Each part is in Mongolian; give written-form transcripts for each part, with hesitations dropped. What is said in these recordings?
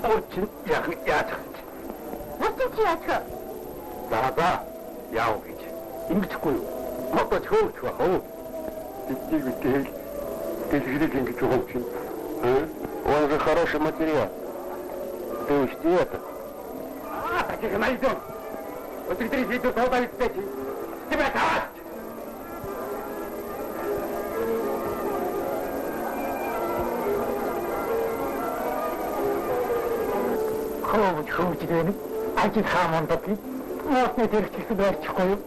Урчин яг яаж гэж. Урчин чи яаж вэ? За яав гэж. Ингэхгүй юу? Одоо чөөч хөө. Биднийг үтэл дэлгэрийг ингэж байгаа юм чинь. Он же хороший материал. Ты учти это. Таких найдем. Вот ты видишь, солдат здесь. Тебя так! Хөөж гэнэ. Ажил хаамондод моосны зэрэгчсэн байчихгүй юу?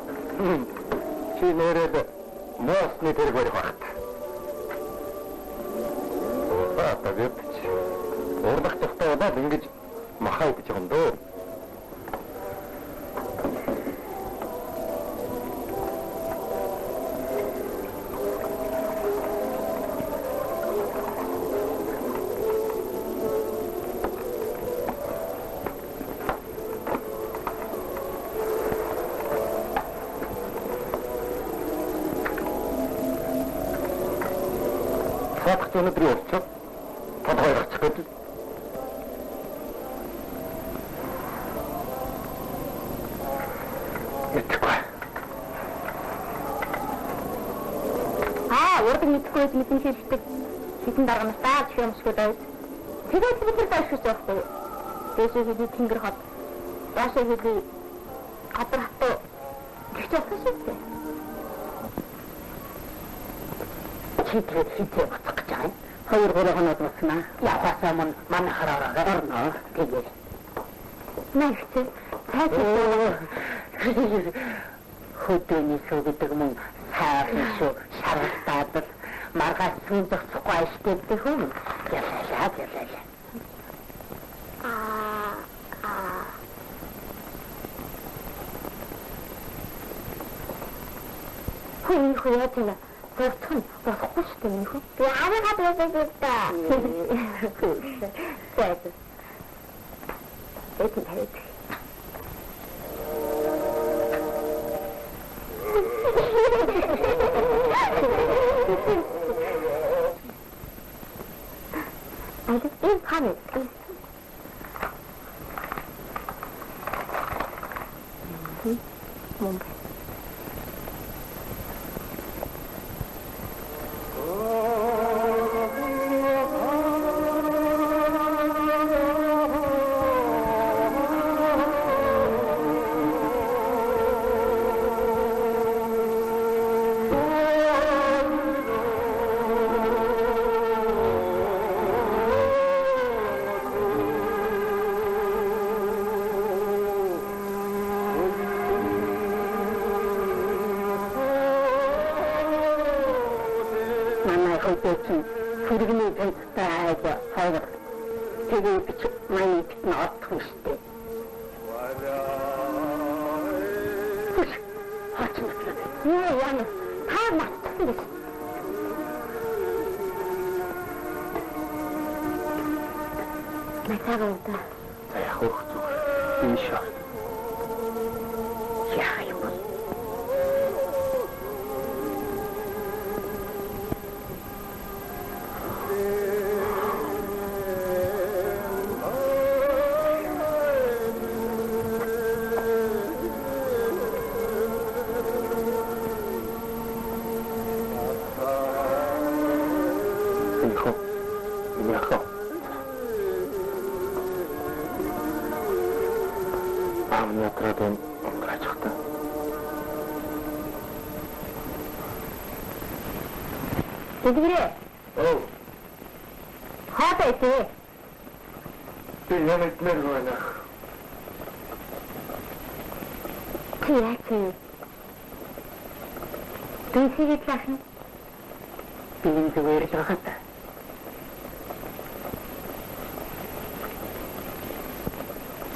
Чи нэрээд моосны зэрэг барих багт. Та ведч. Урдах тухтай удаад ингэж махаа гэж юм дөө. Өнөөдөр явчих. Тодорхой гарчих гэдэг. Яахгүй. Урд мэдхгүй мэдэн хэлдэг. Хитэн дарга настаа гэх юм шиг байв. Тэгээд бид нар таашгүй байхгүй. Дээшээ хийх тэнгэр хот. Даашаа хийх гадар хатуу. Тэгж явах шүү дээ. Читрээ хитээ бацах гэж байгаа. Хоёр гурван удааснаа явахаа мөн манай хараараа гарна тэгээд nächste Zeit хөдөөний шүү гэдэг мөн сайхан шүү шаргалтаад маргаас зүүндэхгүй ашигтай хүн ялаа хүн яатана Босхон болохгүй шүү дээ нөхөө. Би аваад явдаг та. Зайд. Эцэг хайд. 아직 밤에 뭔가 그래. 하다이지. 비행을 내려가나. 그래야지. 동시에 자신. 비행도 왜 이렇게 갔다.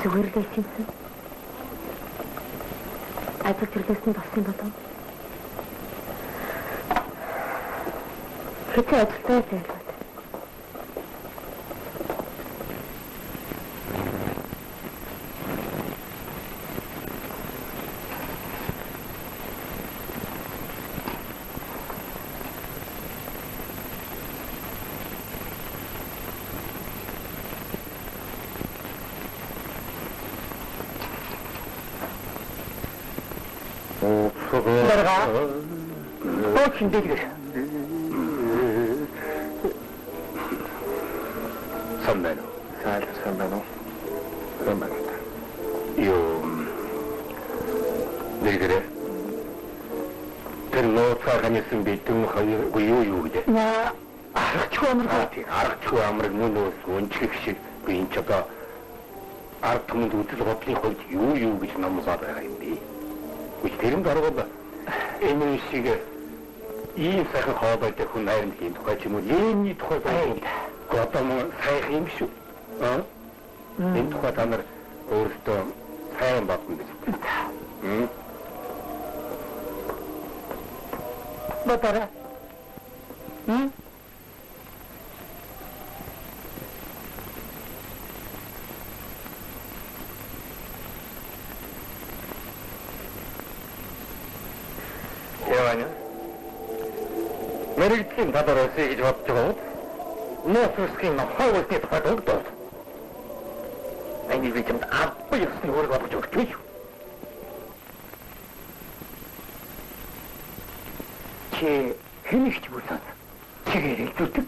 저걸 대신서. 아직 들렸으면 봤으면 봐도. 그치, 어떻게 해야 돼? 내려가. 또 힘들게. 3만 원. 3만 원. 3만 원. 이거 네 그래. 너 사가니슨 비tum 거의 그제. 나 아르초암을 아르초암을 문으로 원칙식 인처가 아르토문도 어디서 어떻게 거기 요요 그지 너무 받아야 했는데. 그지 대름 다르거든. 에너지가 이 사가 가볼 때 혼나는 게 똑같이 뭐 예니 똑같아. 그 어떤 뭐 사회 힘쇼. 어? 이 똑같아는 어디서 사연 받는 거지. 응? 뭐 따라? 응? 대화냐? 너를 팀 받아서 얘기 좀 없죠? 무엇을 스킨 하고 있을 때 받아도 없어. 아니, 이게 좀 아프였으니 우리가 보죠. 그죠? 제 해내시지 못한다. 제가 줬듯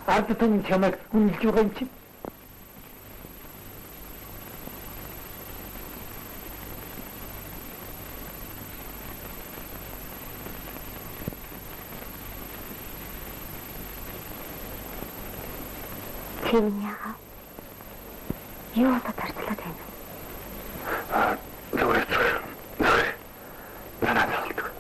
아르토는 정말 운일주가 있지. Тимняга. Юуса тарчлаад байна. Зүгээр. Нанаа залдаг.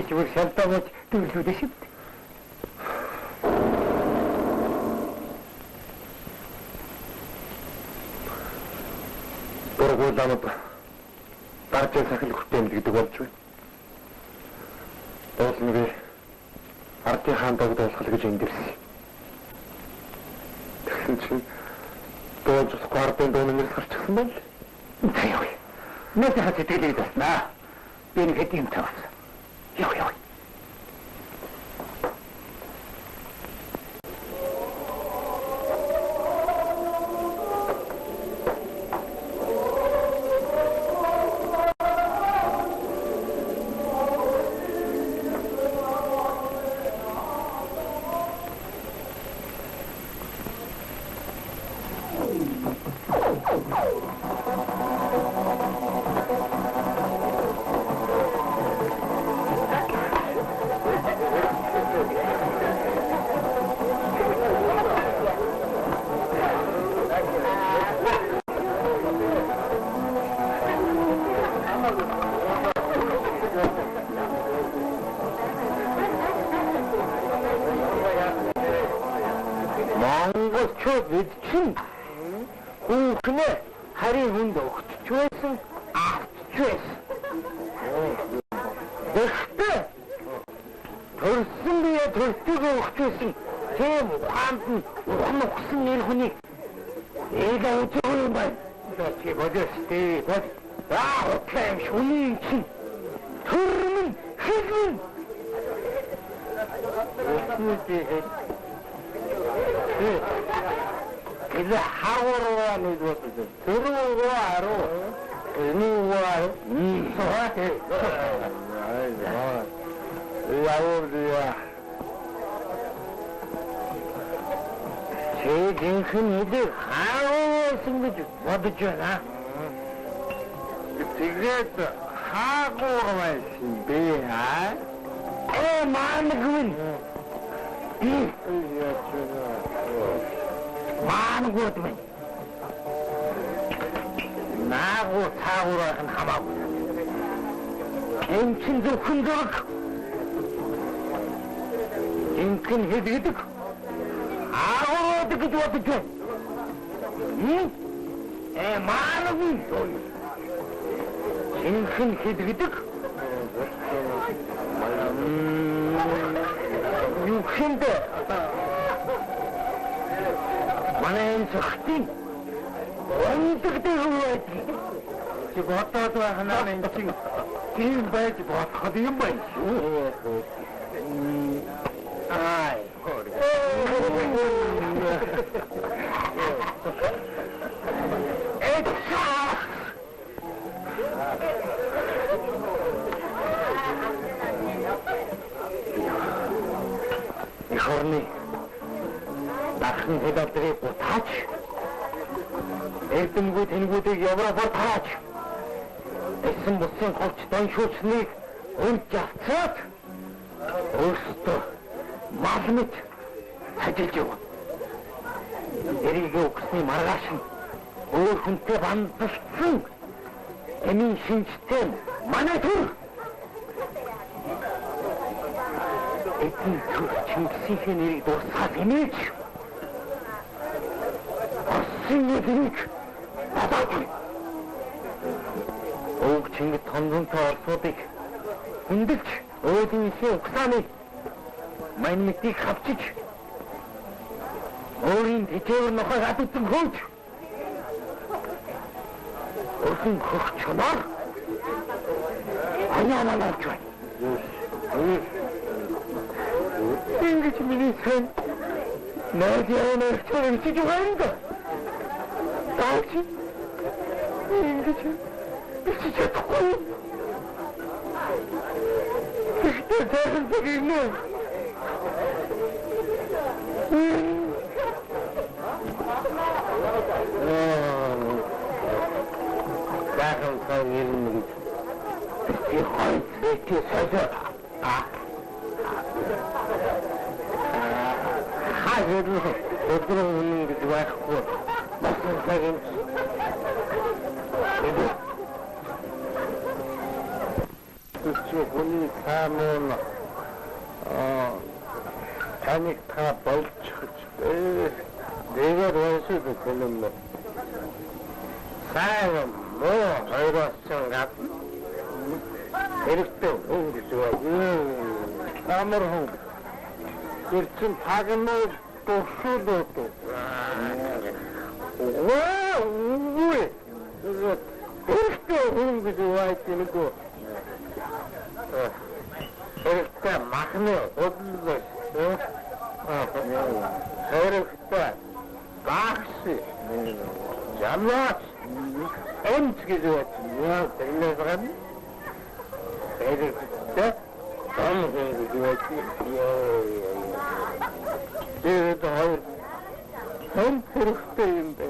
Чего шантовать тоже дышит? Дургууланууд даржин сахил хүртээмэл гэдэг болж байна. Дуулна би ардын хаан дагд болох гэж эндэрсэн. Тэгсэн чинь дуулж болохгүй ардын дууны нэрс гарчихсан байл. Таяа. Нэт хат сэтгэлээ даснаа. Би нэг хэдийн тавс. Яа. Мэдчин хүүхнээ харийн хүнд өгч байсан авч байсан. Гэхдээ төрсөн бие төртөг өгч байсан тийм ухаанд нь ухсан нэр хүний ээгээ үгүй юм байна. Чи бодостэй бод хутлаа юм шүний чинь төрмөн хэлмэн. 이제 하고로와 누구든 들어오고 하루 누구와 이소하게 Явуулъя. Жинхэнэ хэлийг хаагуулсан гэж бодож байна. Тэгээд хаагуур байсан бэ аа? Маангүй. Маангууд мэн. Наагуу цаагуур хэн хамаагүй. Эмчин зөвхөн зураг. Жинхэнэ хэл гэдэг. Аагууд гэж бодож байна. Маангүй. Жинхэнэ хэл гэдэг. Юу хэмдэ? Манай зөвхөн өндөгтэй юу байдаг? Чи бодоод байна энэ чинь тийм байж бодоход юм байна шүү. Ай. Ихорны дахин хэдэлтрийг утаач. Эрдэмгүй тэнгүүдийг Европоор таач. Эсэн бусын голч доншуулсныг өнж авцаад өөрсдөө мал мэт ажиллаж яв. Эрийг өгсний маргааш нь өөр хүнтэй бандалсан эмийн шинжтэй манай төр. Эдний төр Чингисийн нэрийг дуусгаад эмээж. Орсын нэрийг бадаад. Өг Чингис тонзонтой орсуудыг хүндэлж өөднийхээ угсааны манмитыг хавчиж өөрийн тэжээвэр нохой хатсан хөөж өрхөн хөх чоноор хаяанаач байна. Ингэж миний хэн найдяан өрчөөр чиж байна. Таач ингэж чиж чадахгүй. Тэхэн зэгнэ. Дахин кайрын их хайцэт сайжаа. Хаагаад өдрөн гэж байхгүй. Басан цагийн Түүний таамон таник та болчих. Дэвэр уусыг хэлэн. Сайн муу хоёроос гад. Хэрэгтэй өнгөж байгаа. Амар хүн. Гэрчин тагнаа төвшүүлээд. Уу. Хэрэгтэй өнгөж байгаа. Хэрэгтэй махны өдлөс. Хэрэгтэй багш. Ямаач эмч гэж яа тэглэсэн. Хэрэгтэй том гэж яа. Тэгээд хоёр хэрэгтэй юм бэ.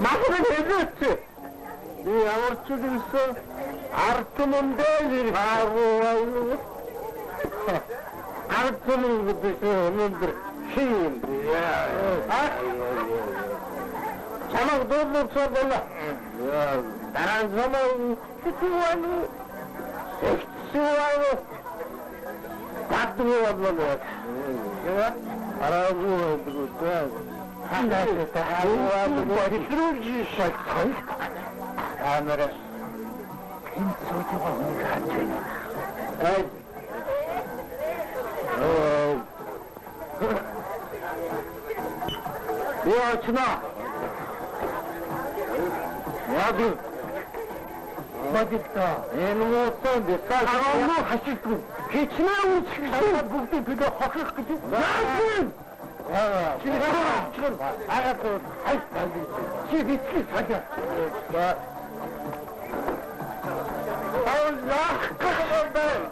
Махны хэрэгтэй. Би ямар ч гэсэн артмондэл хаагуу. Артмонд гэдэг шин. Чамаг дөрөв цогла. Дараа замаа сэтгүүн. Сэтгүүн. Бадмууд. Яа? Араагуу гэдэг. Хандаа тааваа бодируужи шатхай. Амара ин сочоо хаач. Ай. Яачна. Яади. Бадитта. Энэмотон дэсаа хашиггүй. Хичнээн үсчихсэн бүгд бид хохих гэж. Яачин. Чин агаад хай. Чи битгий сажаа. Allah kahretsin.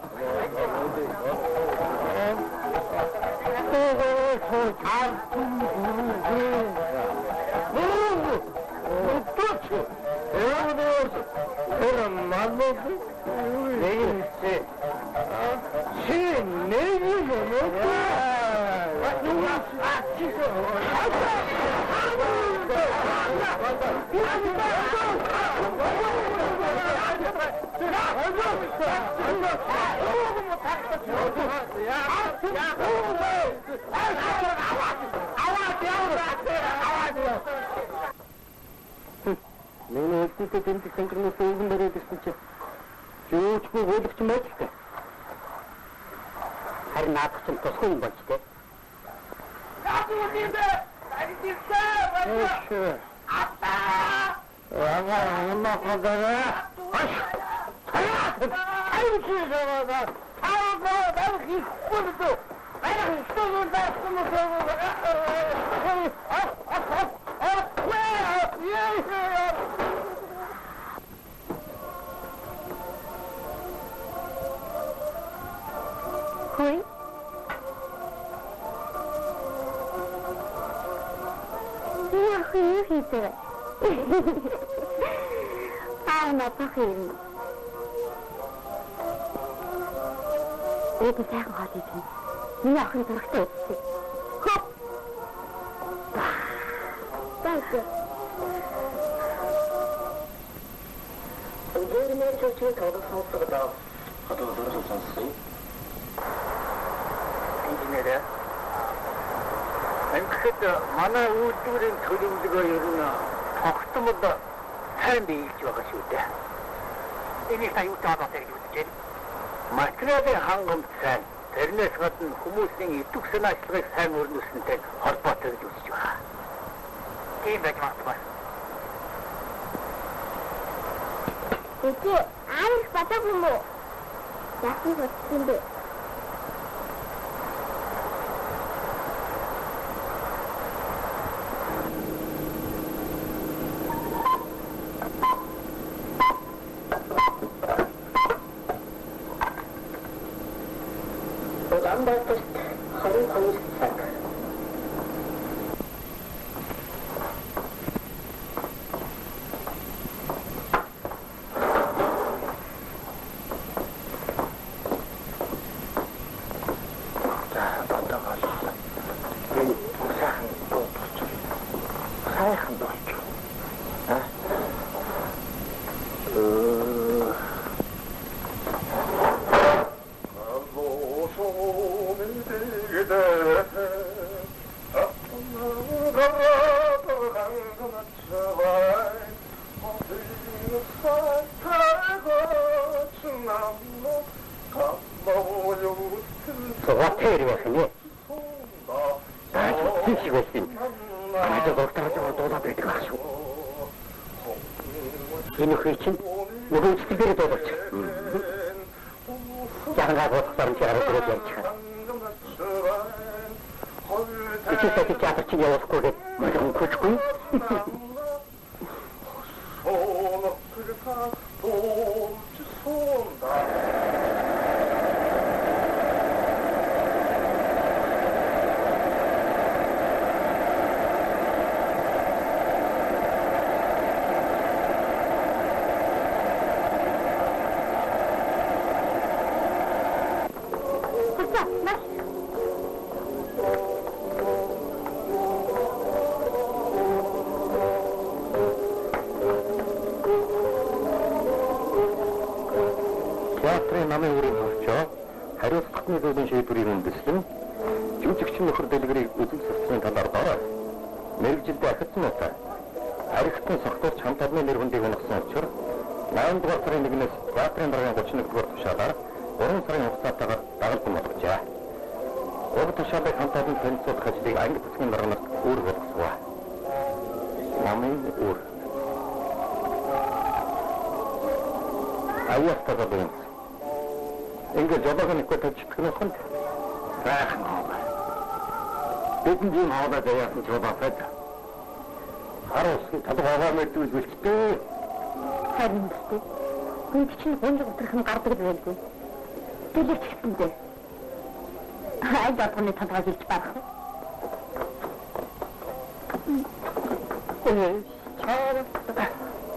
Миний хэлтийтэй тэмдэг сэнкэрнээс өвгөн дөрөө гэсэн чи юучгүй хөөлөгч юм байж тээ. Харин наадах чинь тусгүй юм болж тээ. Хөөе. Яах вэ хийдэг? Надад юм. Өөдөө сайхан хол идэх. Миний охин зурагтай үзсэн. Хоп. Таагүй. Өнөөдөр чөчөө тавд сонсогдоо. Одоо дөрөв сонссон. Инженерээ. Эндхэд манай үйлдвэрийн төлөвлөгөө ер нь тогтмол сайн биелж байгаа шүү дээ. Энийг та юу таадаа гэж үзэж байна? Материалын хангамж сайн, тэрнээс гадна хүмүүсийн идэвх санаачлагыг сайн өрнөснөнтэй холбоотой гэж үзэж байгаа. Тийм байж магадгүй. Үгүй, аавч батаг юм уу? Яасан бодсон бэ?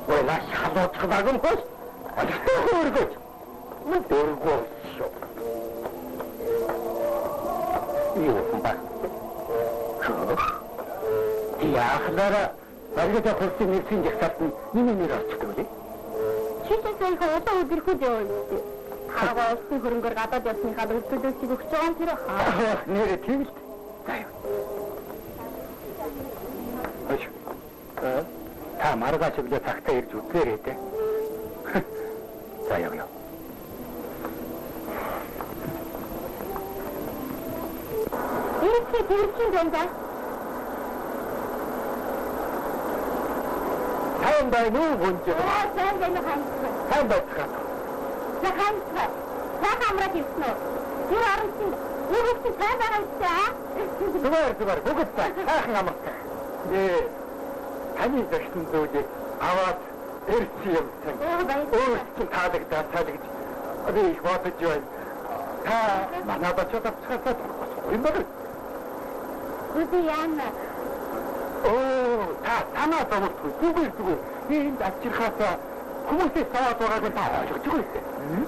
왜 나 샤도 쳐다금 거? 어떻게 그러고? 뭐 들고 있어? 이거 봐. 야, 하나라. 나중에 볼수 있는 생각 같은 이놈이라 치더니. Чичээсээ одоо өдөрхөж явуулъя. Хаагаа өссөн хөрөнгөөр гадаад явсныхаа өлтөдөөс өгч байгаа юм тэр хаа. Нэрэ тийм л. Та маргааш өглөө цагтаа ирж үзээрэй дээ. За явъя. Ирэх төрчин байна. Сайн байна уу гүнж? Сайн байна ханцгаа. Сайн байна. За ханцгаа. Цаг амраад ирсэн үү? Тэр орончин юу сайн байгаа юм чи? Зүгээр бүгд сайхан амартай. Таны зөрчил зүйлийг аваад ирсэн юм чинь. Өөрсдөө таалагдаад одоо их бодож байна. Та манайд очоод авчихсан юм байна. Үгүй яана. Танаа зовлт зүгээр. Энд авчирхаасаа хүмүүсээс саваад байгааг та ойлгож байгаа юм.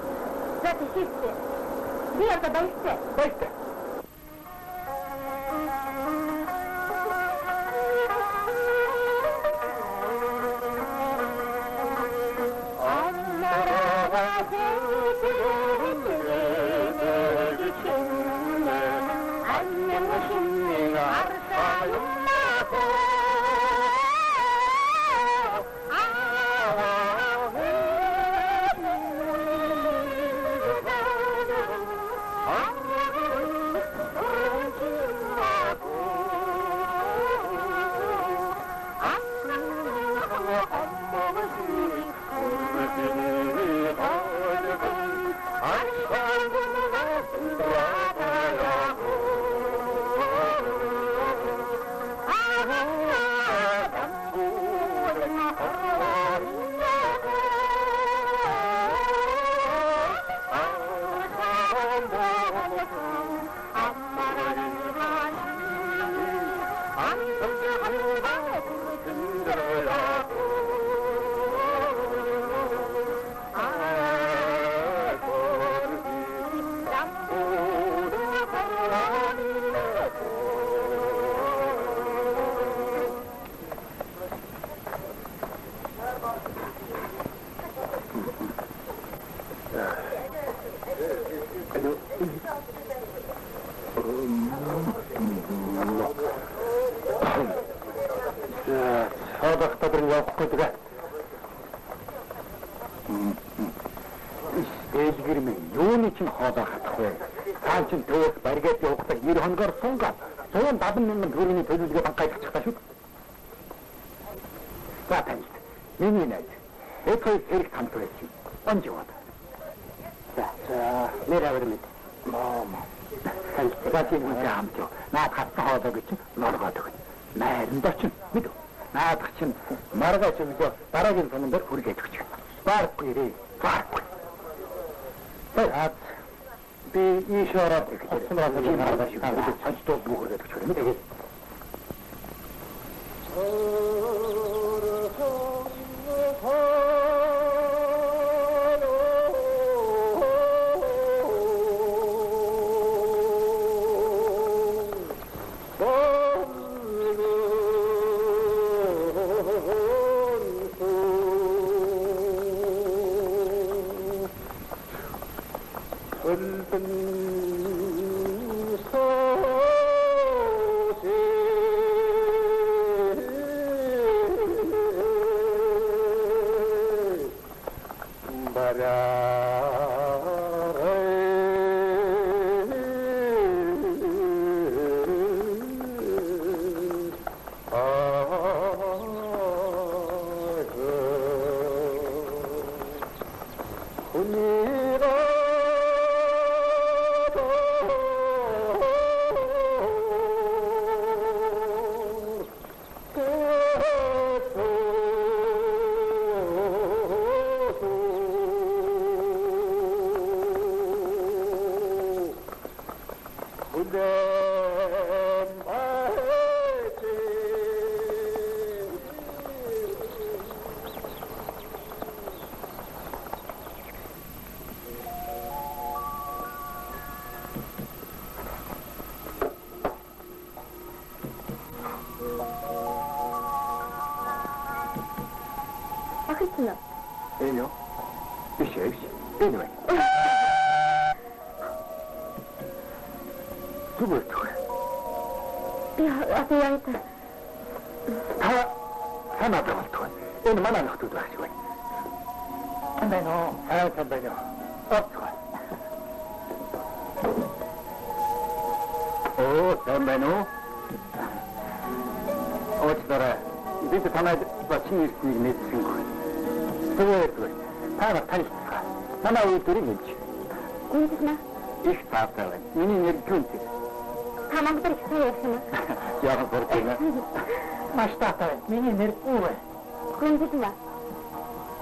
За тийш. Би одоо баяртай. Дараагийн сономдор хүргээд өгч. Барахгүй. Би ийшээрээ цаашдаа бүхэргээд өгч байна. Тэгээд Биш. Энэ бай. Зүгээр төгөө. Одоо яг санаад болтгоо. Энэ манай нөхдүүд байх шиг байна. Амбано. Амбано. Оцгоо. Амбано. Оцгоо. Бид танаад бачин ирснийг мэдсэнгүй. Зүгээр. Таараа танилцгаа. Манай үүдэрийг хэлж. гүнзгэнэ. Их таатай байна. Миний нэр гүнзгэн. Та Монгол их сайн ярьсан уу? Яагаад бүрдээ? Маш таатай. Миний нэр Үвэ. Гүнзгэнэ.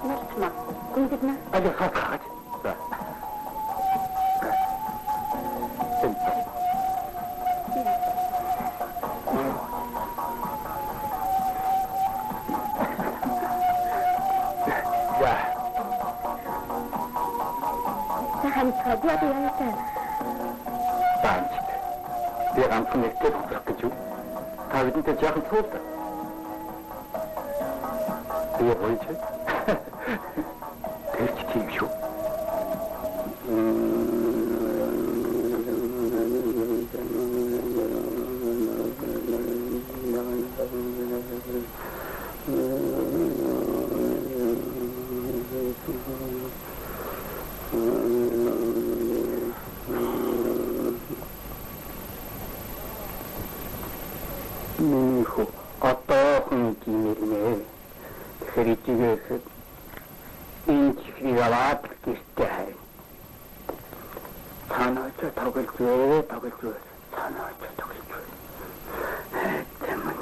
Мартма. Гүнзгэнэ. Але хатгаач. За. Хадиад яатай. Баанч. Би ганцхан нэгтэй болох гэж юу? Та бидэнтэй жаахан цуулаа. Би гоёч. Тэрч тийм шүү. Нихо атохон кинерне хэритигээс инчигаваад гистэй. Танаач тоглож танаач тоглож. Тэмэн.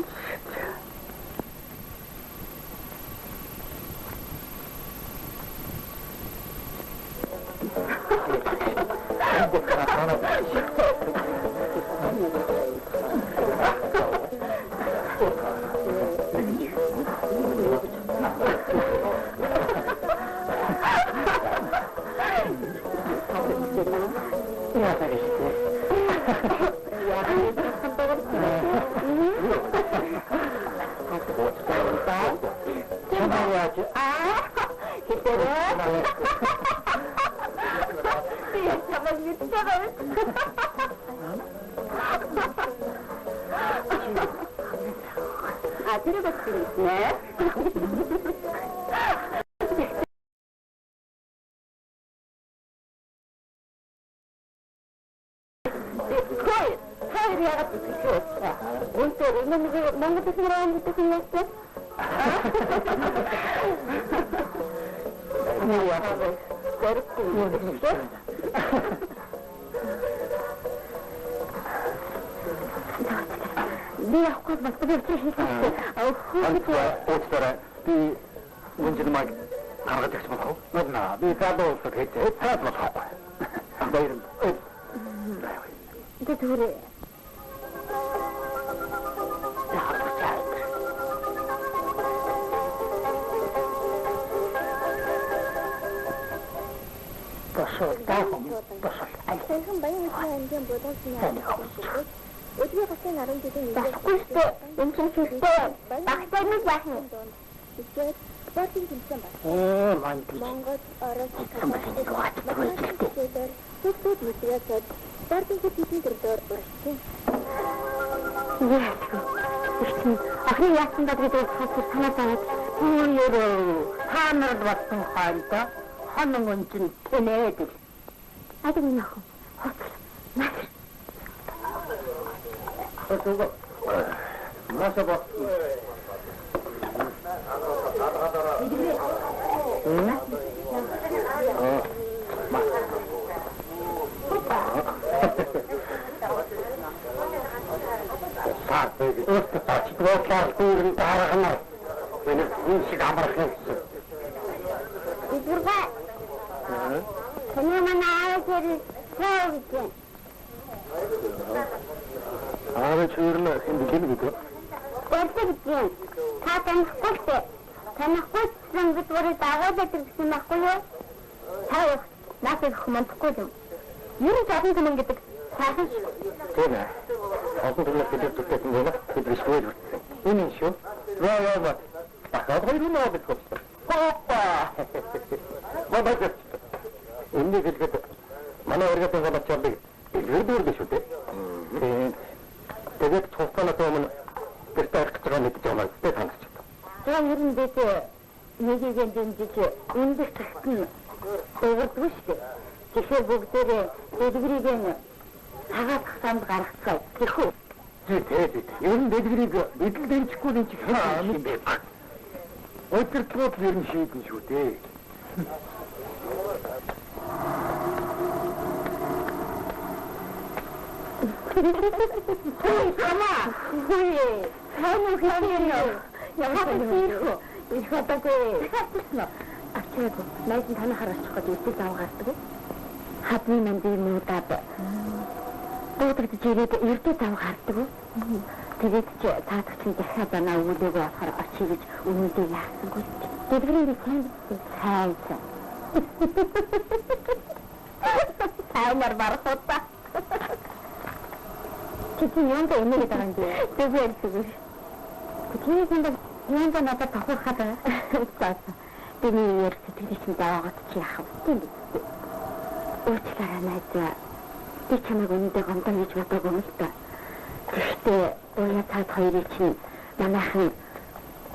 Ахны яасан даа гэдэг санаа таваад хаанаар болсон хаалта ханан өнчин тэнээд. Адаг нөх. Хатуга. Масаба. Оттаачдвоклаар дүүрэн дараагна. Энэ шиг амарх юм. Идурга. Тэнэмэнаа тэр савч. Аваач өөрнө хиндэг гэдэг. Тэгвэл та танахгүй бид бүрээ дагаад ирсэн байхгүй юу? Та наасыг хумандахгүй юм. Юу ч олон юм гэдэг сайхан шүү. Тийм ээ. Олон хүмүүс гэдэг төгтөж байгаа бид биш үү? Энэ шүү. Яа. Ахаад хоёр юм аа гэдэг. Опа! Мадагч. Энийг хэлгээд манай өргөдөө болоочаалыг илэрдүүлдэг шүү дээ. Тэгээд цуцгаанаас өмнө гэртээ арих гэж байгаа мэдж байгаа юм дээ танаас. За ер нь бид нэгийг дэмжиж өндөр тагт нь өгөрдөг шүү дээ. Тэгэхээр бүгдээрээ дэдгэрийг нь цагаат хасанд гаргацгаа. Тэхүү. Тэгээд ер нь дэдгэрийг бидэл дэмжихгүй юм чи хэн юм бэ? Өдөртлүүд ер нь шийдэн шүү дээ. Хамаа. Хөөе. Хамаа хийе. Ямар хийх вэ? Их хатаггүй. Хатчихна. Ачаагүй. Найзан танахаар очиход үсэг авгааддаг. Хадны мандыг муудаад. Дуудагдж ирээд эрдээ авгааддаг. Тэгээд ч таадагч нь дахиад банаа өгөөдөө болохоор очие гэж өмнөдөө яасангүй. Дэдгэрийн сайн. Саамар барахтаа. Чи юунд өнөг байгаа юм бэ? Тэгвэл. Тэний санд юунд надад тохиолхаад байна. Тэний ярь сэтгэлийг чинь дааваад чи яах вэ? Уучлаарай найзаа. Би чамайг өнөдөө гомдоо хийж бодоогүй юм л та. Гэхдээ уяа цаад хоёрыг чинь манайхан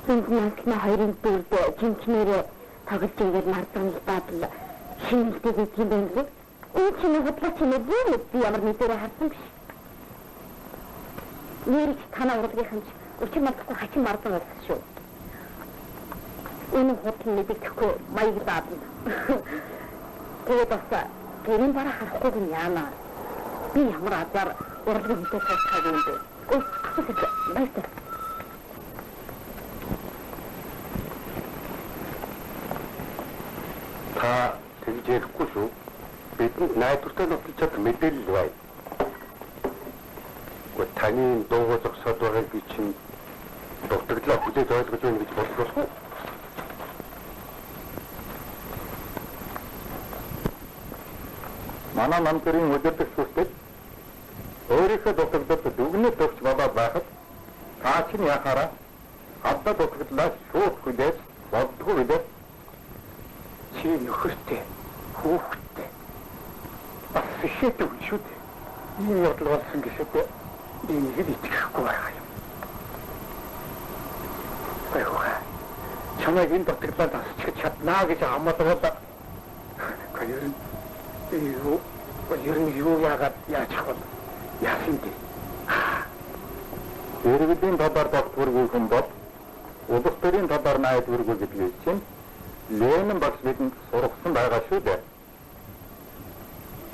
зинтнэсний хоёрын дүүрд жинчнэрээ тоглож ингээд мардан бадал шинэлтэй гэж юм байна. Энэ чинь хөдлөж чинь би ямар мэдэрэ харсан биш. Нэрч танаа урлагийнхан ч өчиг мартахгүй хачин мардан болсон шүү. Энэ хөдлөн мэдээхгүй маяг бадал. Тэгээд бас гэрийн бараа харахгүй юм яана. Би ямар азар урлагийн хөтөж тавьчихаг юм бэ? Баярлалаа. Та тэгж ярихгүй шүү. Бидэнд найдвартай нөхцөлд мэдээлэл бай. Гэхдээ таны дуугаа зогсоод байгааг би чинь дутагдлаа хүлээж ойлгож байна гэж бодлоо. Манай намдрын өдөртөг сүртэй өөрийнхөө дутагдалд дүгнэлт өгч болоод байхад та чинь яхаараа хадаа дутагдлаа шууд хүлээж боддгоо гэдэг. Чи нөхөртэй хүүхдтэй бас ихээтэй шүү дээ. Энэ бодол болсон гэхэд энийг итгэхгүй байгаа юм. Баярлалаа. Чамайг энэ дутагдлаа асчих чаднаа гэж амлаад ер нь юу яагаад яачих вэ? Яасан дээ. Иргэдийн талаар докторгүй хүн бол улс төрийн талаар найдваргүй гэдгийг чинь Ленин багш бидэнд сургасан байгаа шүү дээ.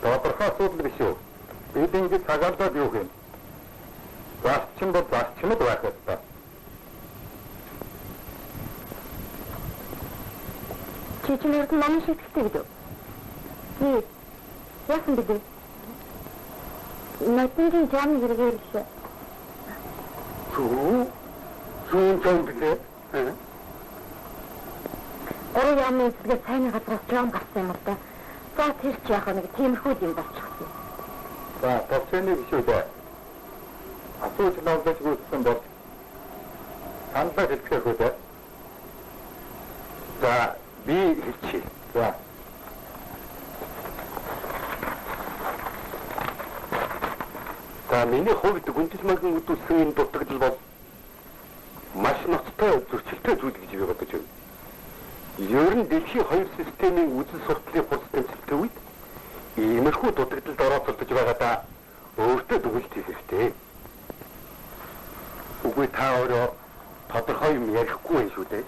Тодорхой асуудал биш үү? Бид ингэж цагаалдаад юу юм? Засчин бол засчмд байх ёстой. Чи чинь өргөн намын шигтэй гэдэг. Тий. Яасан бэ? Натингийн жам хэрэгэлсэн. Зүүн зүүн Орой ямын эсгээ сайн газраас жам гарсан юм да. За тэр чи яах нэг тиймэрхүү юм болчихсон. За төвчний биш үү дээ. Асууж навдаж гүйсэн бол хандаа хэлэх үү дээ. За би хэлчихье. За. За миний хувьд гүнжил маягийн үдүүлсэн энэ дутагдал бол маш ноцтой зөрчилтэй зүйл гэж би бодож байна. Ер нь дэлхийн хоёр системийн үзэл сурталын хурц тэмцэлтэй үед иймэрхүү дутагдалд орооцолдож байгаадаа өөртөө дүгнэлт хийх хэрэгтэй. Үгүй та өөрөө тодорхой юм ярихгүй байх шүү дээ.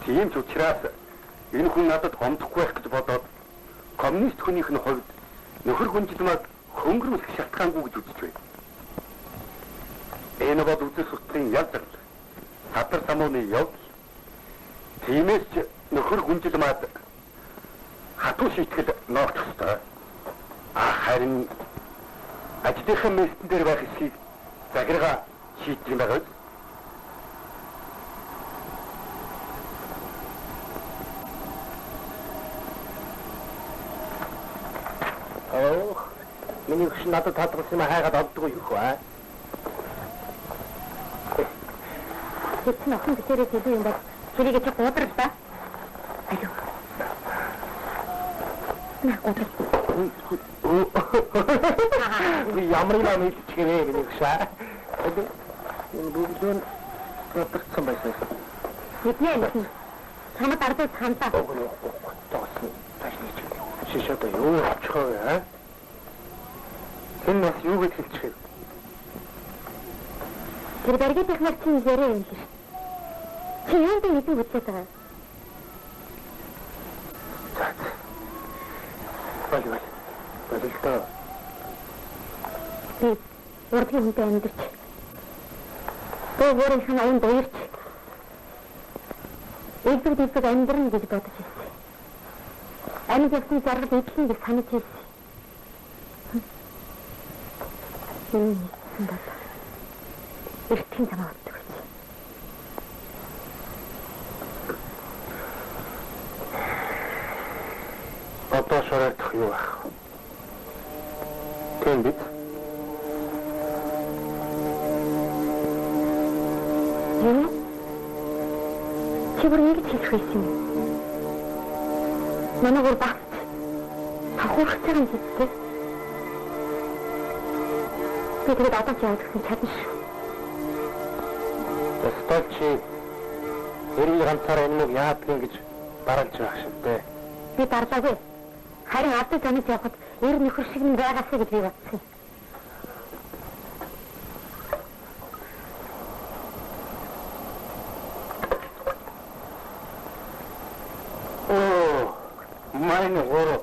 Тийм ч учраас энэ хүн надад гомдохгүй байх гэж бодоод коммунист хүнийх нь хувьд нөхөр гүнжилмаг хөнгөрүүлэх шалтгаангүй гэж үзэж байна. Энэ бол үзэл сурталын ял зарлал. Садар самууны явдал. Тиймээс ч нөхөр гүнжилмад хатуу шийтгэл ноогдох ёстой. Харин ажлынхаа местэн дээр байх эсхийг загиргаа шийдэх юм байгаа. Миний хөш надад татгалсан юм хайгаад олддгүй юу хөө? Тэд нөхөн битэрээ хэлээ юм бол тэрийг чи гудрал ба. нахгүй. Ямар юм хэлчихвээ миний шаа. Энэ бүгдөө бодсон байсан. Мэднэ. Чамд ардуу хандаа. Тоосон. Ташнич. Шишото юу очихоо аа? Энэ бас юу гэж хэлчих вэ? Тэр баригд их марчин ярэ юм шиг. Чи юунд нэгэн бүтлээд байгаа? Болтой. Би урдгийн хүнтэй амьдарч. Өөрийн хана унд уярч. Эцэг амьдрын гэж бодож байсан. Амьд явсан заргал эдлэн гэж санаж байсан. Эртхэн замаа утдаг. Одоо шороодох юу ах? Тийм биз? Юу? Чигээр ингэж хэлэх байсан юм. Манайг багт тахуурах цаг юм хэлдэг. Би тэгээд одоо ч явах гэсэн чадна шүү. Столчи эрийн ганцаараа энэ мөг яадгийг гэж даралж байгаа шиг дээ. Би дарлаагүй. Харин адад замд явхад эр нөхөр шиг нь байгаасаа гэж би бодсон. Майны горо.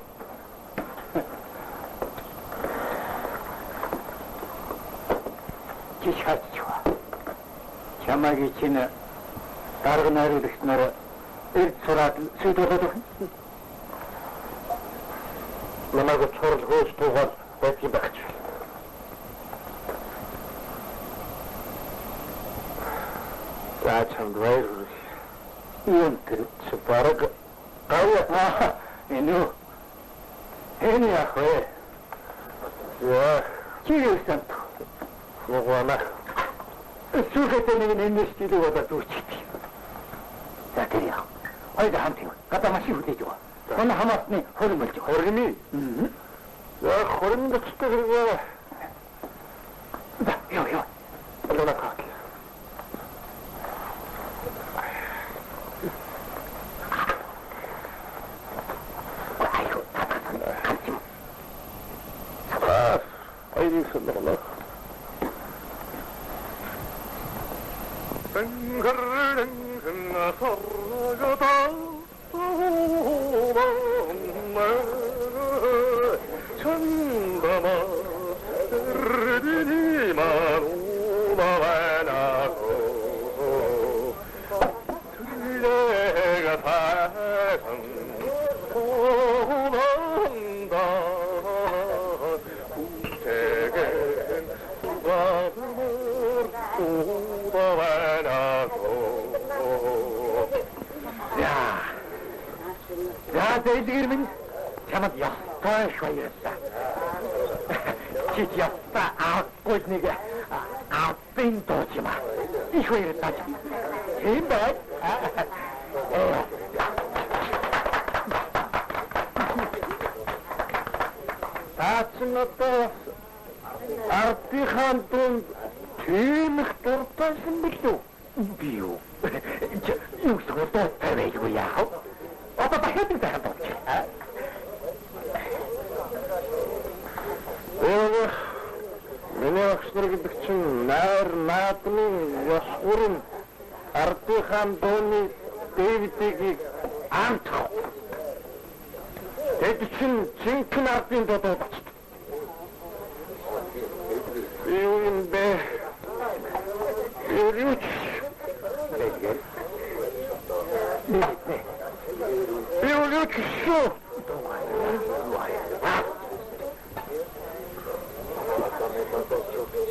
Чичхачва. Чамаги чинь дарга найруулагч нараа эрд сураад сөйдөөд намайг цорол хөөс тугаар байцги багч. Яачам двайр. Ион тэр бараг гава энэ яхвэ. Я чигээсэн. Могоона. Сүүхэтэн нэг нэмэстийг удаа зүрчтэй. За тэр яа. Ойд хамтыг. Гадаа машин хүлээж байгаа. Оны хамаасны хорин болж байгаа. Хорин. Я хорин гэжтэй хэрэг. Ёо. Олоо нахаа.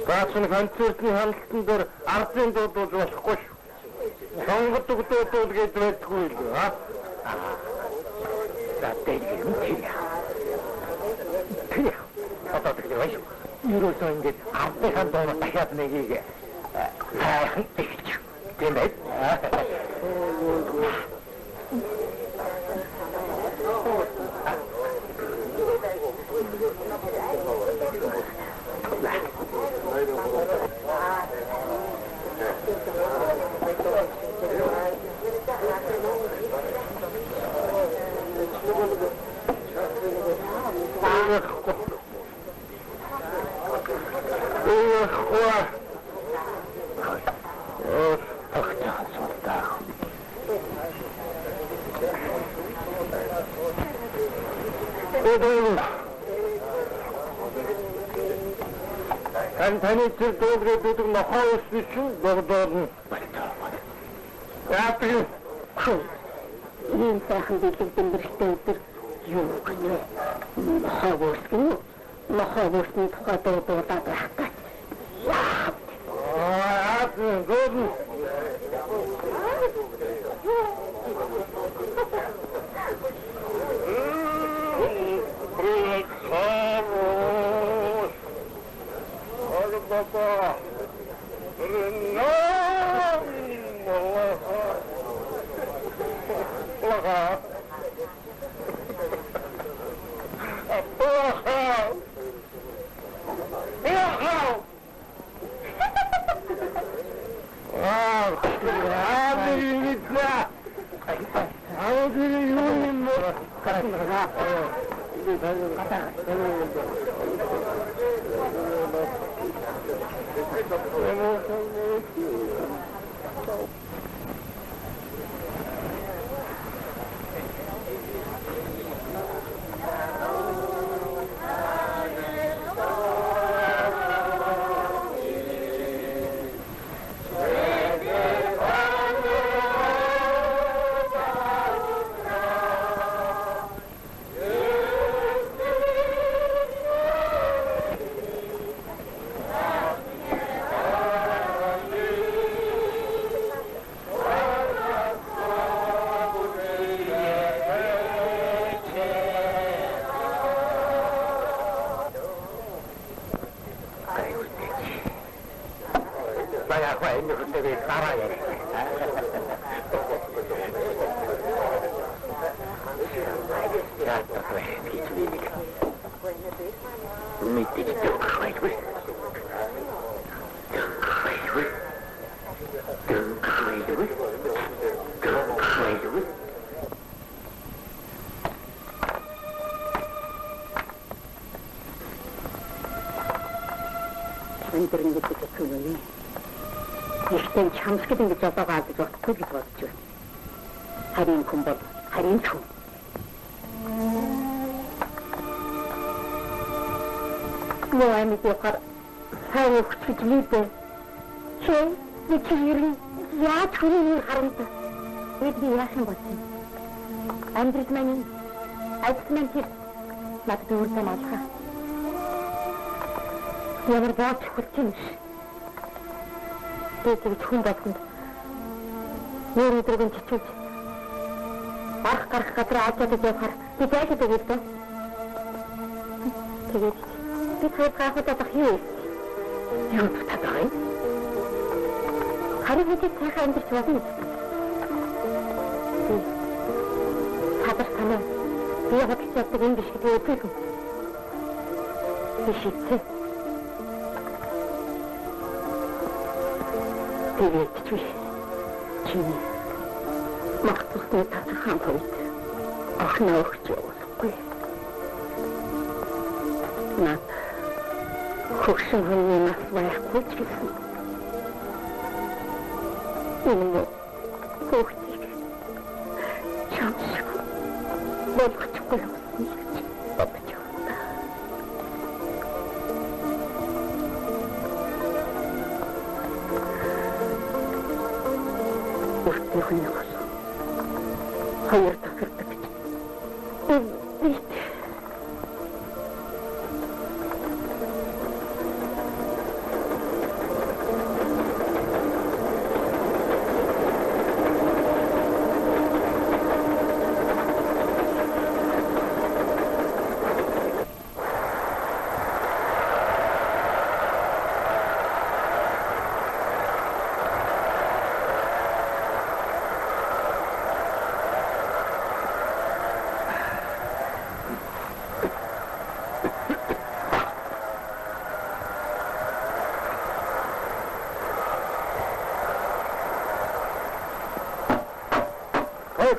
Баасан концертны хандлтан дээр ардын дуудуулж болохгүй шүү. Сонгод дуудуул гэж байдгүй л аа. За тэгээд юм тийм. Одоо тэгээд байж. Юуроос ингэж ардын дуудуулж дахиад нэгийг хайх гэж. Тийм ээ. Таны тэр дуулгыг бүдэг нохоо өссөн чинь богдоорно. Яадаг юм? Ийм сайхан бэлэгдэн бэрхтээ өдөр юу гэнэ? Нохоо өсгөн үү? Нохоо өссөн тухай дуулаад байх гэж. Гол. Papa, no, Ихтэй чамсгад ингэж одоогоо алдаж болохгүй гэж бодож байна. Харин хүн бол харин хүн. Моамид якар сайн өгч лийдэ. Чи ерэн яаж хүний харамт. Эдний яасан болсон. Андрес маань айцман чи надад өөртөө малхаа. Ямар баач хүлцэнш. Тэгээд хүн батганд нэр өдрөгийн чичүүж гарах газар аажаад явахаар би зайлшгүй тэгээд би тэр хаахад авах юу татах юм харин хэдий сайхан амьдарч болно хадас танаа би хадас явдаг юм биш гэдэг үгүй би шийдсэн тэгээд чи магтсны татхан хувьд ахнаа өгч явахгүй. Наад хөгшин хүний нас байхгүй ч гэсэн. Энэ хөгчийг чамшиг болгочихгүй юм гэж бодож байна. Өөртөө Hayır takırdık. Evet.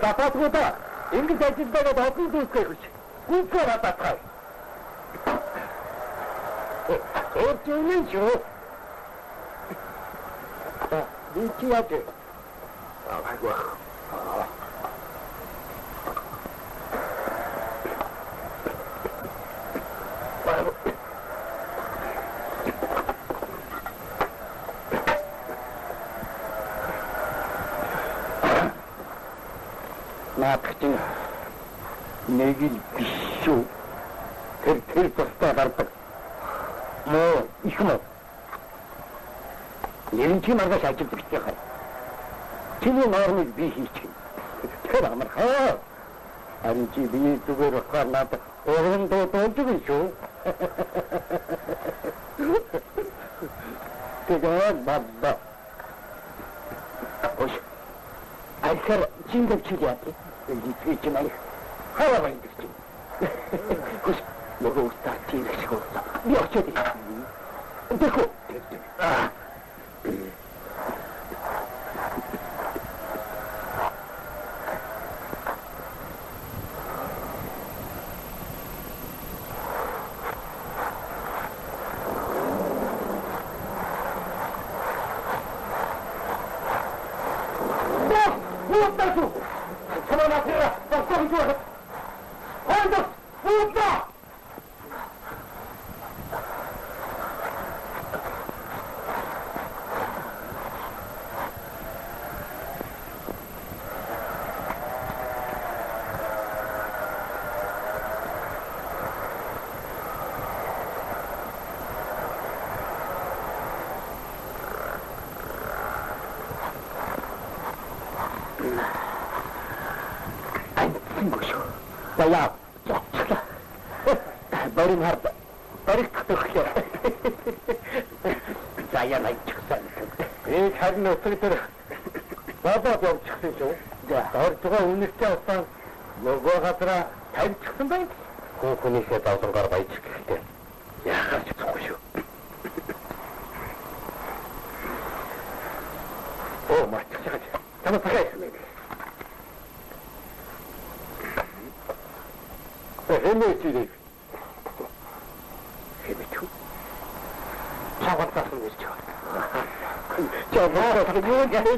Тататгуудаа ингэж ажилдаа одон зүйлсэй гэж. Гүнзгээр татгай. Өөртөө шүү. Дичи яа. Айгуу. Наадахчин нэг л биш шүү. Тэр тусдаа гардаг. Мөө их мөө. Нэрэн чи маргаш ажиллаж байгаа. Чиний нормыг би хийчих. Тэр амар хаа. Харин чи би зүгээр ухаар надад уран дуудаж байгаа шүү. Тэгээд бабба. Ой. Айхар чингэр чилээ. Эцэг чи маань хаваа байна гэж. Хүч нөгөө тактик шиг болоо. Би очоод. Тэхүү. Яа. Барин хард. Барих тохио. Заяа найчсан. Харин өсөг тэр бабаа явчихсан шүү. Орцгоо үнэтэй усан нөгөө газараа тавьчихсан байх. Хүүхнийхээ давсангаар баяж гэхдээ яахаач болохгүй шүү. Оо мартчихсан. Тамаа цагаасан. Хэмээчээ. Хэмээчүү. Чавантаас ирж байгаа. Чавантаас ирж байгаа.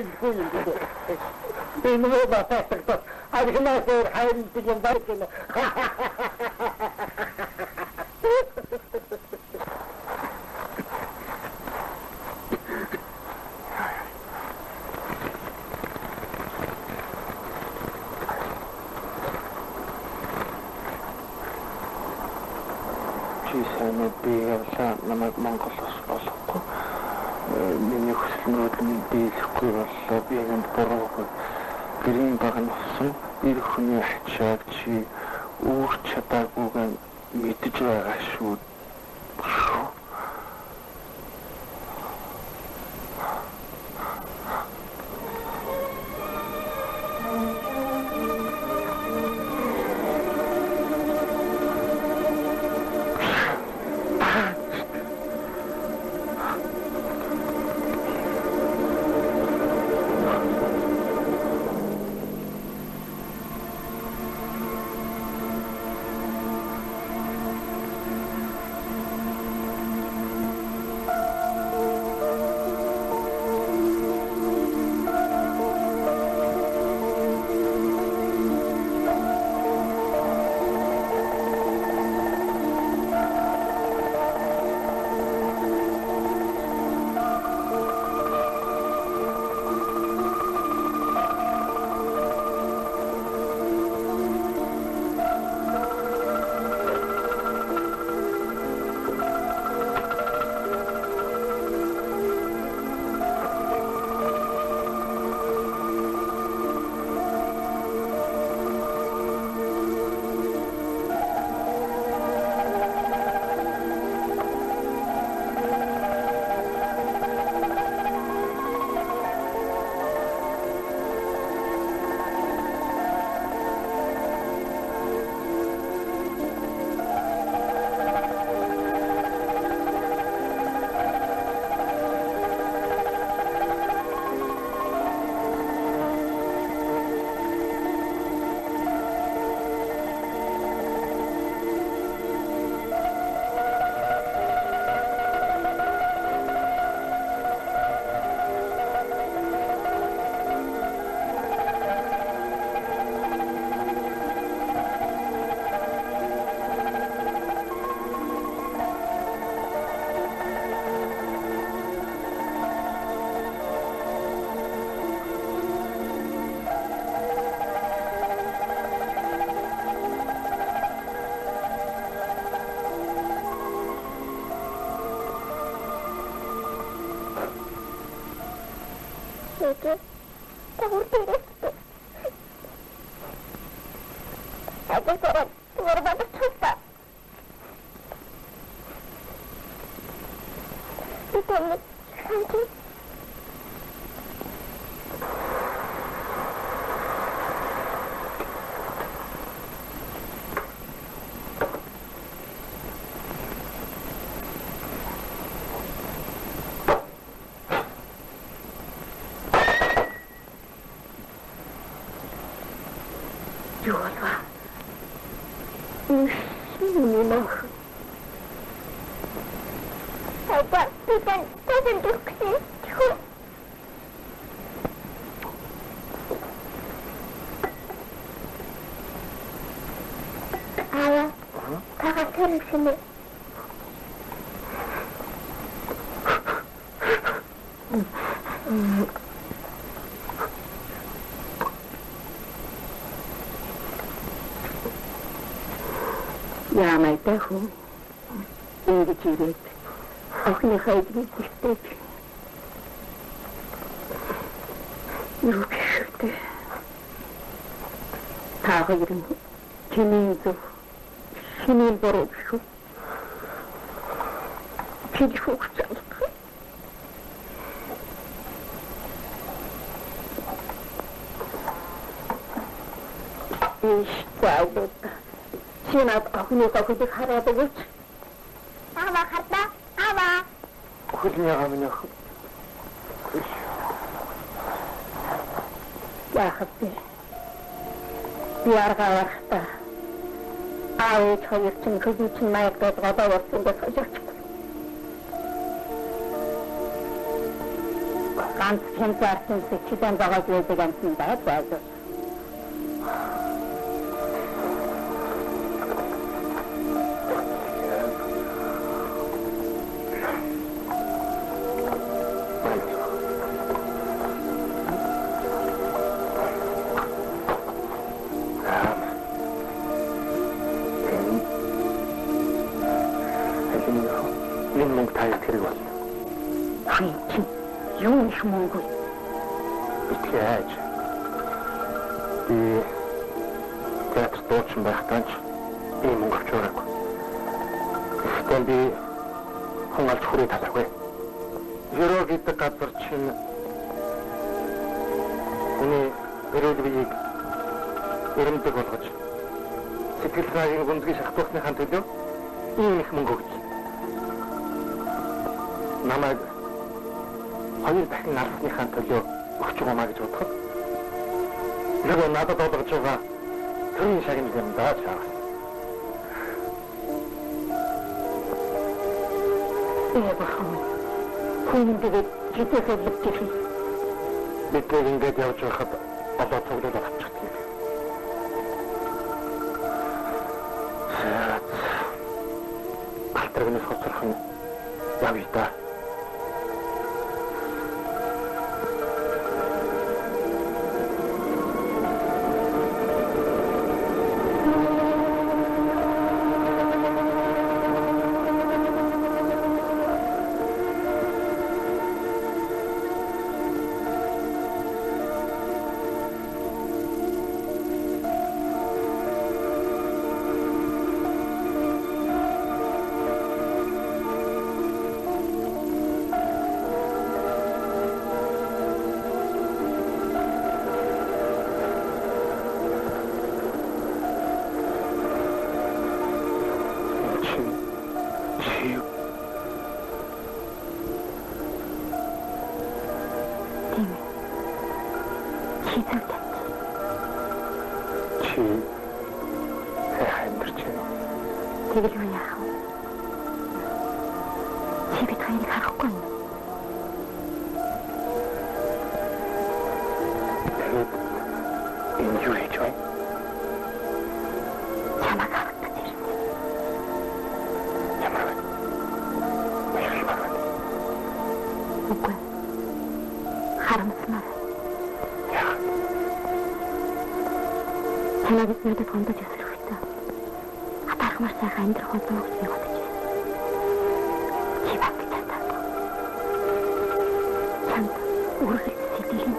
Энэ бататаа аргинасээр хайр тийм байкна. Намайг Монголоос болохгүй. Миний хүслнүүд нь дийлэхгүй боллоо. Би энд буруугүй. Гэрийн баг нь болсон. Ир хүний ачааг чи үүрч чадаагүйг мэдэж байгаа шүү. Ээжээ. Тагур дээрээ. Тагур дөрөв чуста. Итэмэ. Ханти. Юула. Папа, ты духси. Ала, как ты решили? Яамай таху. Ингэж ирээд охиныхаа эдгээс ихтэй. Юу гişвтэй. Та хоёр нь чиний зөв чиний буруу шүү. Чи хүүхдтэй. Иштэй. Чинад охиныхаа хөлийг хараад өгөөч. Ава хата. Ава. Хөлнийгаа минь ах. Яахад би. Яргавахта. Аавч хоёр чинь хөлийг чинь маягдаад гадаа болсон гэж хэлж. Ганц хэмжээсэн чиdən байгаа зүйлийг амтан байгаад. Монголь. Итгэж. Би театр дуучин байхдаа ч ийм монголч ураг. Тэгвэл би хонголж хүрээ талахгүй. Жироо гэдэг газар чинь үний өрөөлгийг өрөмдөг болгож сэтгэл санаагийн гүнзгий шахтуухныхаа төлөө ийм их мөнгө өгч. Намайг хоёр дахин алсныхаа төлөө өгч байгаа гэж бодоход нөгөө надад олгож байгаа төрийн шагнал юм даа чаа. Хүндэд житэхэд битгий. Бид ингээд явж байхад одоо цуглуулаад авчихсан. Алтрагнаас хоцрох нь явъя да. Надад надад хондож өсрөхтэй. Хатаархмаар сайхан амьдрах болов гэж бодож байна. Чи бат таа. Чамд үргэлж сэтгэл нь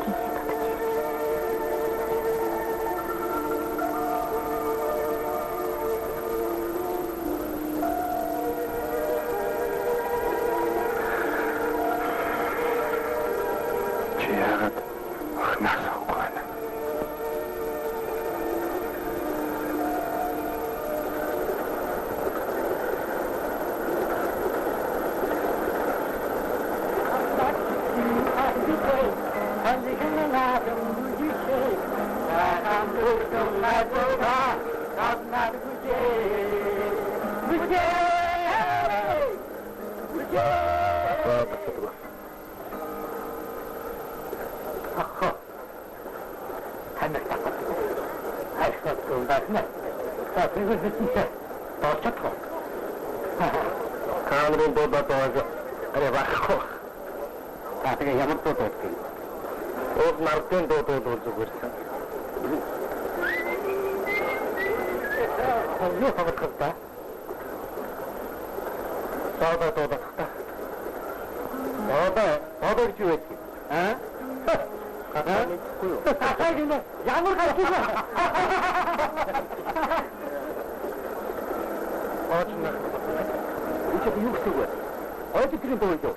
Kaamрын дуудаад байгаа. Арай багхгүй. Тэгээ ямар дуудаад вэ? Уг нартын дуудууд үзүүгээрсэн. Юу хавах та? Дуудаад та. Дуудаад юу вэ? Аа? Ямар гарч ирсэн? Очно. Ичээ юу гэсэн үг вэ? Ойдтрийн дуу юу?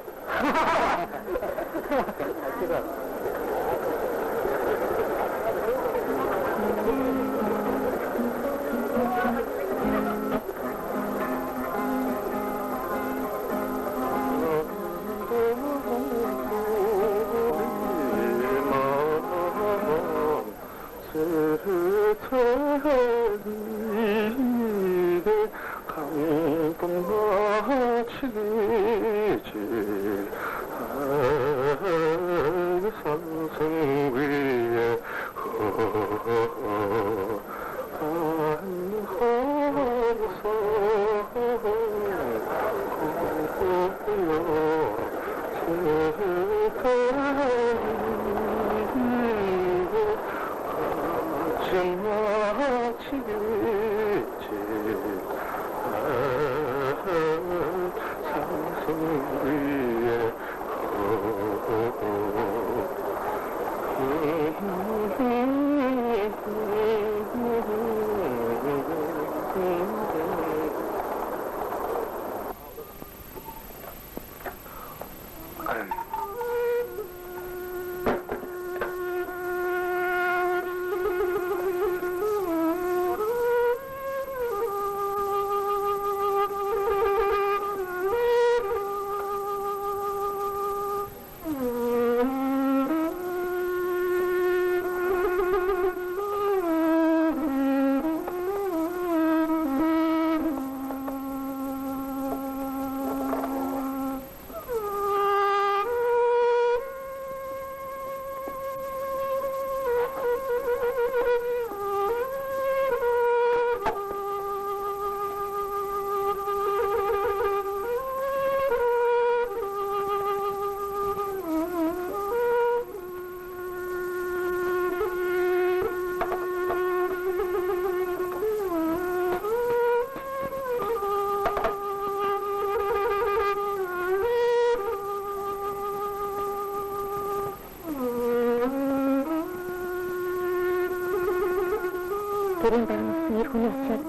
Тэрийн дараагийн нэр хүний ачаад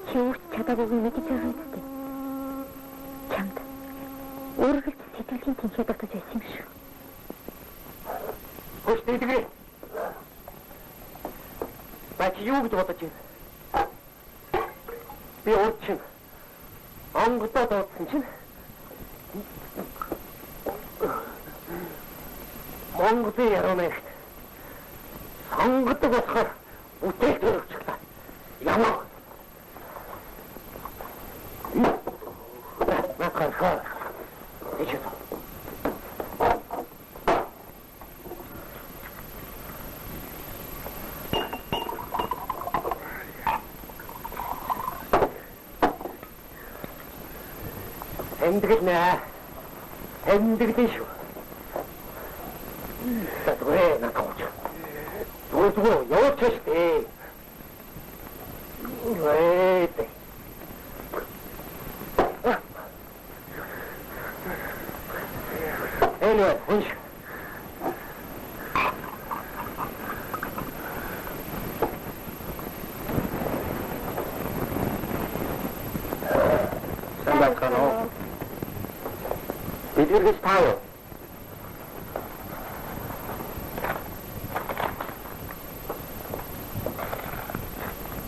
чивч чадаагүй мэдэж байгаа юм дээ. Чамд өөрөөр сэтгэлийн тэнхээ дотож байсан юм шүү. Хөш тэгдэг. Бач юу гэж бодож байна? Би уучин. Онгодоо дуудсан чинь Монголын яруу сонгодог болохоор үтэл төрөвчлээ. Ямар? Накархаа. Ичээ. Эндэг шүү. Тэгвэл накауч. Зүгээр яваач штэ. Вэйт. Энэ, хүч. Дэлгэргэж таа юу?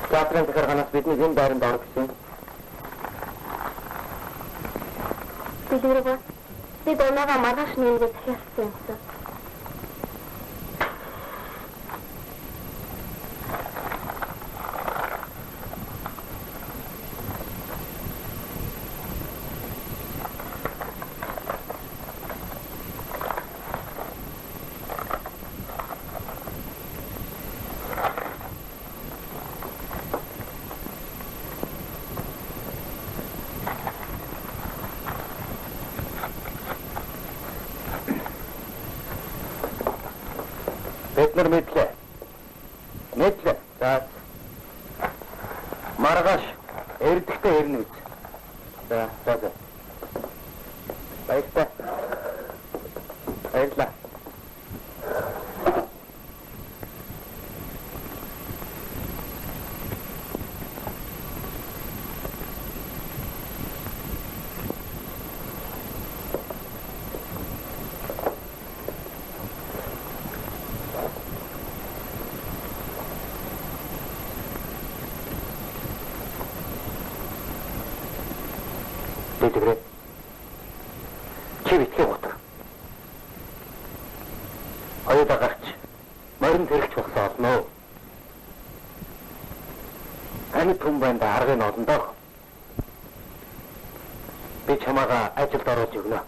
Театрын захиргаанаас бидний энэ байранд орох гэсэн. Дэлгэрэг бид өнөөдөр маргааш нэмгээд захиалсан юмсан. Бид мэдлээ. Мэдлээ. За. Маргааш эрдэхтэй ирнэ үү? За. Баярлалаа. Баярлалаа. Тэгвэл чи битгий утга. Оёда гарч морин тэрэгч болсон олно. Ани түн банда аргын олно доо. Би чамаага ажилд оруулж өгнө.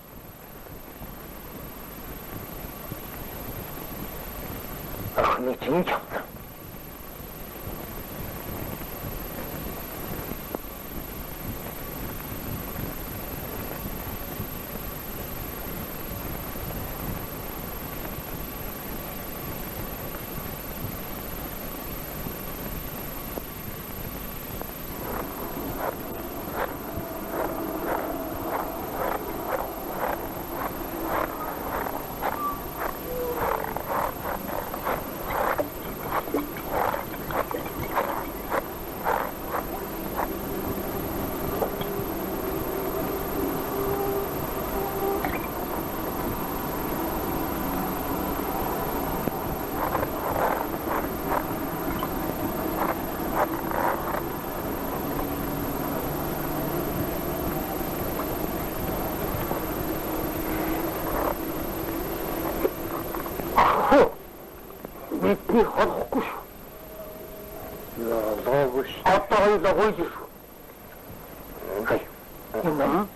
Ахны чинь явсан. Бидний холохгүй шүү. Логош. Одоо логош шүү. Хай. Юм.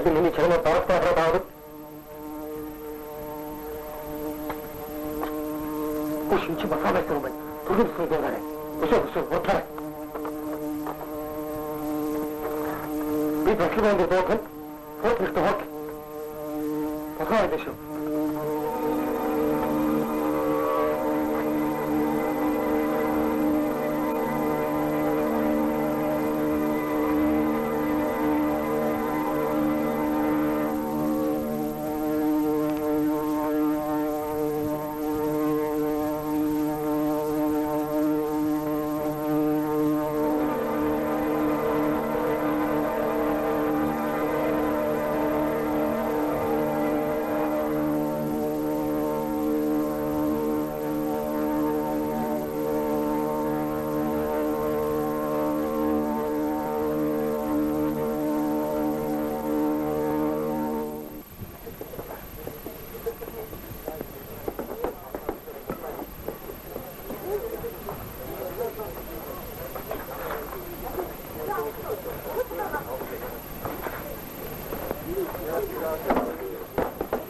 Миний чамд дараатай аваад Пушин чи басаад байгаа юм. Түлхэл суугаад. Өсөө бодлоо. Би бахлын дээр доохын. Фотогт хот. Бохоо байлаа шүү.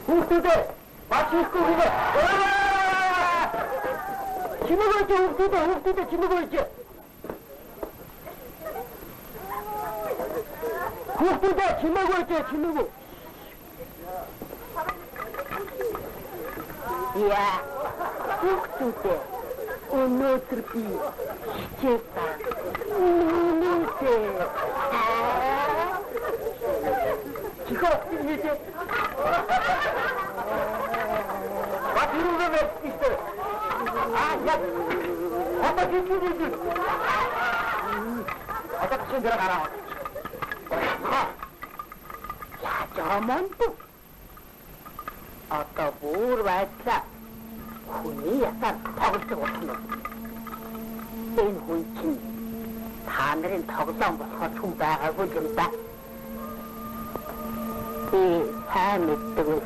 Хүүхдүүдээ бачихгүй хийгээ. Чимэг ойж хүүхдүүдээ чимэг ойж. Хүүхдүүдээ чимэг ойж чимэг. Яа. Хүүхдүүдээ өнөөдөр би хичээсэн. Чихөө хийдэ. Wat doen we met die? Ja. Wat doen we nu? Wat is er aan? Ja, jammer. Ata boer waitla. Хүний ясаар тоглож байна. Энэ хүн чинь та нарын тоглоом болохоор хүн байгаагүй юм да. Сайн мэддэг.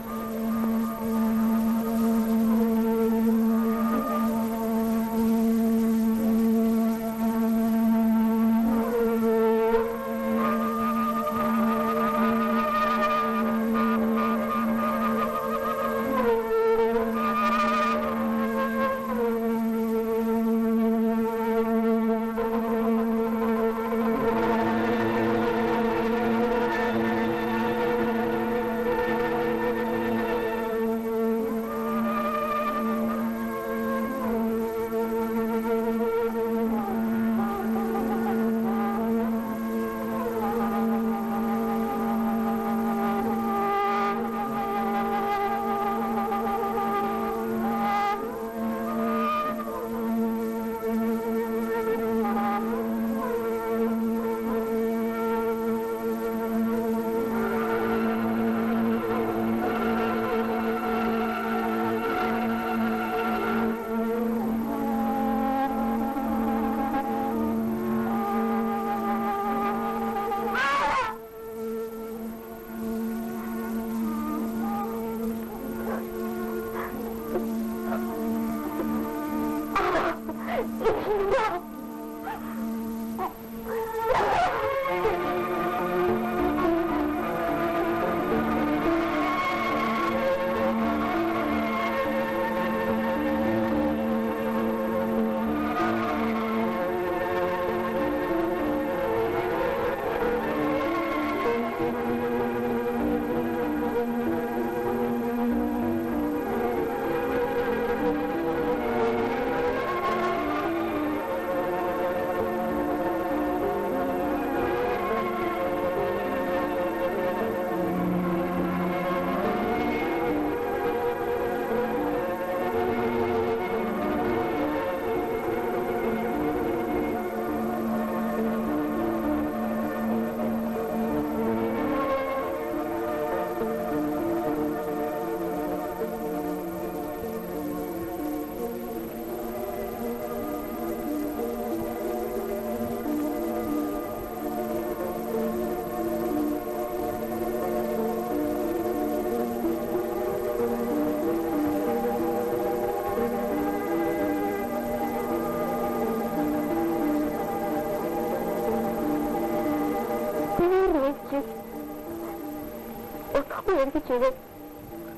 Утгагүй ингэж игээд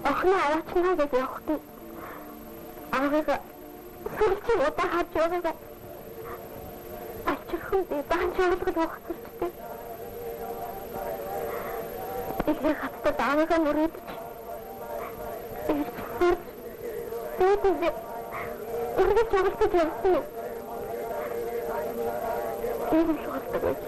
охин аваачнаа гэж явахтан аагаа сүлжээ удаа харж байгаа. Ачирхан би банчаалгад ухсарчтэй. Ихэр хаттад аагаа мөрөдч Тэгвэл үргэлж явуулдаг явсан юм. Тийм шугaalдаг байж.